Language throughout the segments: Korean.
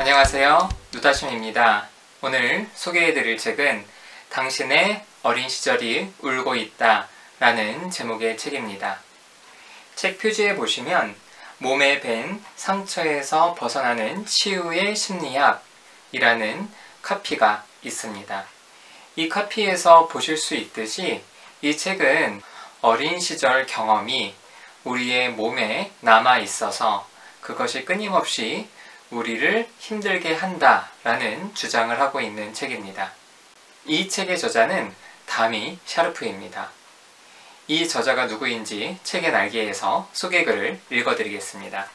안녕하세요. 누다심입니다. 오늘 소개해드릴 책은 당신의 어린 시절이 울고 있다 라는 제목의 책입니다. 책 표지에 보시면 몸에 밴 상처에서 벗어나는 치유의 심리학이라는 카피가 있습니다. 이 카피에서 보실 수 있듯이 이 책은 어린 시절 경험이 우리의 몸에 남아 있어서 그것이 끊임없이 우리를 힘들게 한다라는 주장을 하고 있는 책입니다. 이 책의 저자는 다미 샤르프입니다. 이 저자가 누구인지 책의 날개에서 소개글을 읽어드리겠습니다.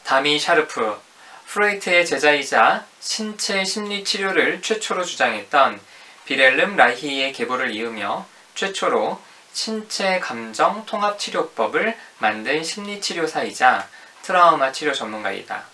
다미 샤르프, 프로이트의 제자이자 신체 심리 치료를 최초로 주장했던 빌헬름 라히의 계보를 이으며 최초로 신체 감정 통합 치료법을 만든 심리치료사이자 트라우마 치료 전문가이다.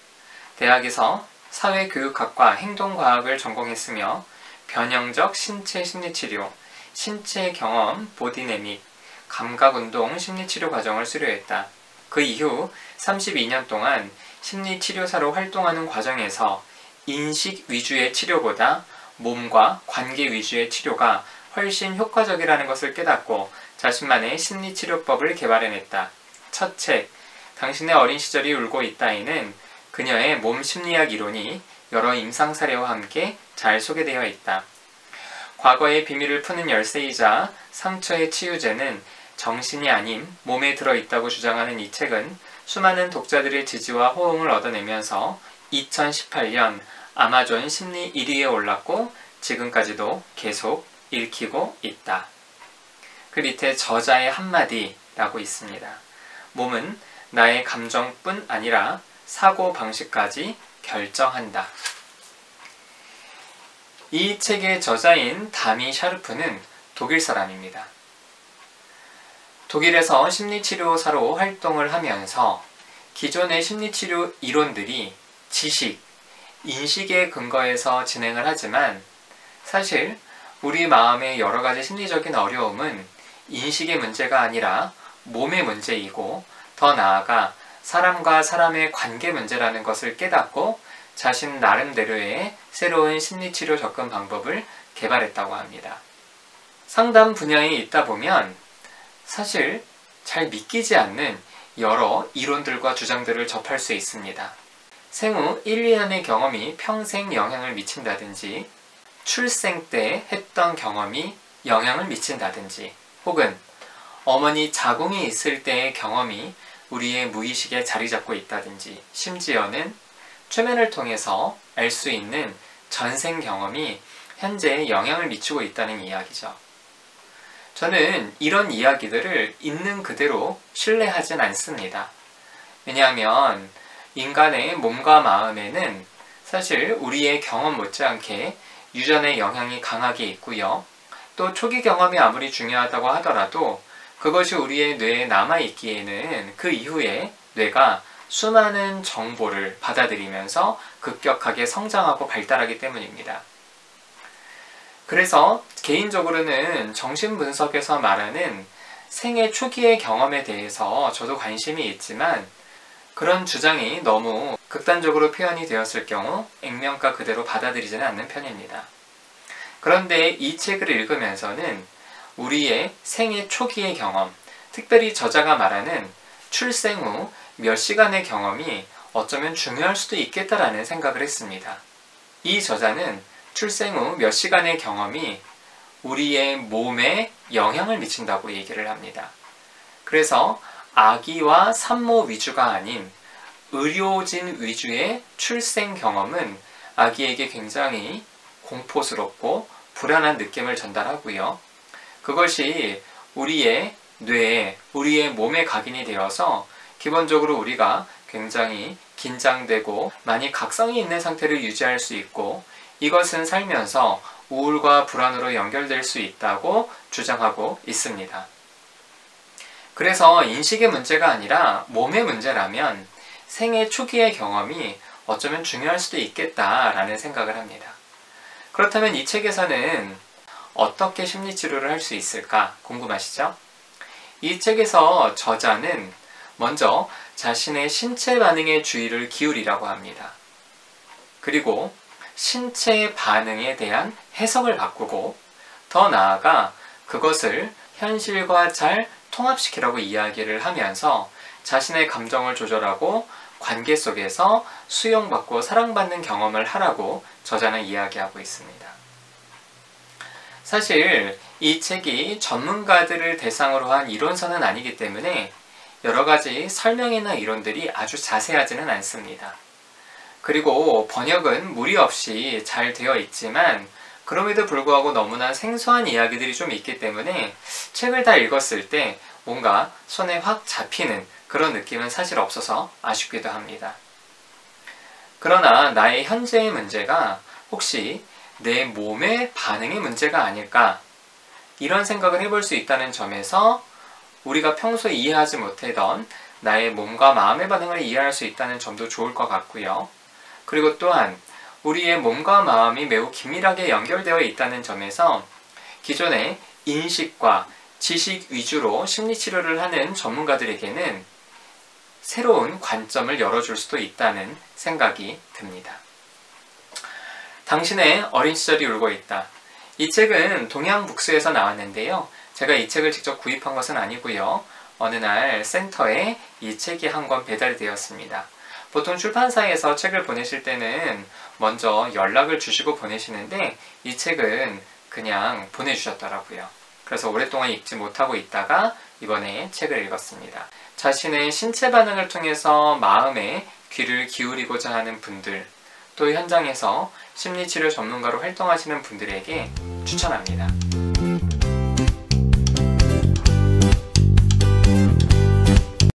대학에서 사회교육학과 행동과학을 전공했으며 변형적 신체 심리치료, 신체 경험 보디내믹, 감각운동 심리치료 과정을 수료했다. 그 이후 32년 동안 심리치료사로 활동하는 과정에서 인식 위주의 치료보다 몸과 관계 위주의 치료가 훨씬 효과적이라는 것을 깨닫고 자신만의 심리치료법을 개발해냈다. 첫 책, 당신의 어린 시절이 울고 있다에는 그녀의 몸 심리학 이론이 여러 임상 사례와 함께 잘 소개되어 있다. 과거의 비밀을 푸는 열쇠이자 상처의 치유제는 정신이 아닌 몸에 들어있다고 주장하는 이 책은 수많은 독자들의 지지와 호응을 얻어내면서 2018년 아마존 심리 1위에 올랐고 지금까지도 계속 읽히고 있다. 그 밑에 저자의 한마디라고 있습니다. 몸은 나의 감정뿐 아니라 사고방식까지 결정한다. 이 책의 저자인 다미 샤르프는 독일 사람입니다. 독일에서 심리치료사로 활동을 하면서 기존의 심리치료 이론들이 지식, 인식에 근거해서 진행을 하지만 사실 우리 마음의 여러 가지 심리적인 어려움은 인식의 문제가 아니라 몸의 문제이고 더 나아가 사람과 사람의 관계 문제라는 것을 깨닫고 자신 나름대로의 새로운 심리치료 접근 방법을 개발했다고 합니다. 상담 분야에 있다 보면 사실 잘 믿기지 않는 여러 이론들과 주장들을 접할 수 있습니다. 생후 1, 2년의 경험이 평생 영향을 미친다든지 출생 때 했던 경험이 영향을 미친다든지 혹은 어머니 자궁이 있을 때의 경험이 우리의 무의식에 자리 잡고 있다든지 심지어는 최면을 통해서 알 수 있는 전생 경험이 현재 영향을 미치고 있다는 이야기죠. 저는 이런 이야기들을 있는 그대로 신뢰하진 않습니다. 왜냐하면 인간의 몸과 마음에는 사실 우리의 경험 못지않게 유전의 영향이 강하게 있고요. 또 초기 경험이 아무리 중요하다고 하더라도 그것이 우리의 뇌에 남아있기에는 그 이후에 뇌가 수많은 정보를 받아들이면서 급격하게 성장하고 발달하기 때문입니다. 그래서 개인적으로는 정신분석에서 말하는 생애 초기의 경험에 대해서 저도 관심이 있지만 그런 주장이 너무 극단적으로 표현이 되었을 경우 액면가 그대로 받아들이지는 않는 편입니다. 그런데 이 책을 읽으면서는 우리의 생애 초기의 경험, 특별히 저자가 말하는 출생 후 몇 시간의 경험이 어쩌면 중요할 수도 있겠다라는 생각을 했습니다. 이 저자는 출생 후 몇 시간의 경험이 우리의 몸에 영향을 미친다고 얘기를 합니다. 그래서 아기와 산모 위주가 아닌 의료진 위주의 출생 경험은 아기에게 굉장히 공포스럽고 불안한 느낌을 전달하고요. 그것이 우리의 뇌에, 우리의 몸에 각인이 되어서 기본적으로 우리가 굉장히 긴장되고 많이 각성이 있는 상태를 유지할 수 있고 이것은 살면서 우울과 불안으로 연결될 수 있다고 주장하고 있습니다. 그래서 인식의 문제가 아니라 몸의 문제라면 생애 초기의 경험이 어쩌면 중요할 수도 있겠다라는 생각을 합니다. 그렇다면 이 책에서는 어떻게 심리치료를 할 수 있을까 궁금하시죠? 이 책에서 저자는 먼저 자신의 신체 반응에 주의를 기울이라고 합니다. 그리고 신체 반응에 대한 해석을 바꾸고 더 나아가 그것을 현실과 잘 통합시키라고 이야기를 하면서 자신의 감정을 조절하고 관계 속에서 수용받고 사랑받는 경험을 하라고 저자는 이야기하고 있습니다. 사실 이 책이 전문가들을 대상으로 한 이론서는 아니기 때문에 여러 가지 설명이나 이론들이 아주 자세하지는 않습니다. 그리고 번역은 무리 없이 잘 되어 있지만 그럼에도 불구하고 너무나 생소한 이야기들이 좀 있기 때문에 책을 다 읽었을 때 뭔가 손에 확 잡히는 그런 느낌은 사실 없어서 아쉽기도 합니다. 그러나 나의 현재의 문제가 혹시 내 몸의 반응의 문제가 아닐까? 이런 생각을 해볼 수 있다는 점에서 우리가 평소에 이해하지 못하던 나의 몸과 마음의 반응을 이해할 수 있다는 점도 좋을 것 같고요. 그리고 또한 우리의 몸과 마음이 매우 긴밀하게 연결되어 있다는 점에서 기존의 인식과 지식 위주로 심리치료를 하는 전문가들에게는 새로운 관점을 열어줄 수도 있다는 생각이 듭니다. 당신의 어린 시절이 울고 있다. 이 책은 동양북스에서 나왔는데요. 제가 이 책을 직접 구입한 것은 아니고요. 어느 날 센터에 이 책이 한 권 배달이 되었습니다. 보통 출판사에서 책을 보내실 때는 먼저 연락을 주시고 보내시는데 이 책은 그냥 보내주셨더라고요. 그래서 오랫동안 읽지 못하고 있다가 이번에 책을 읽었습니다. 자신의 신체 반응을 통해서 마음에 귀를 기울이고자 하는 분들, 또 현장에서 심리치료 전문가로 활동하시는 분들에게 추천합니다.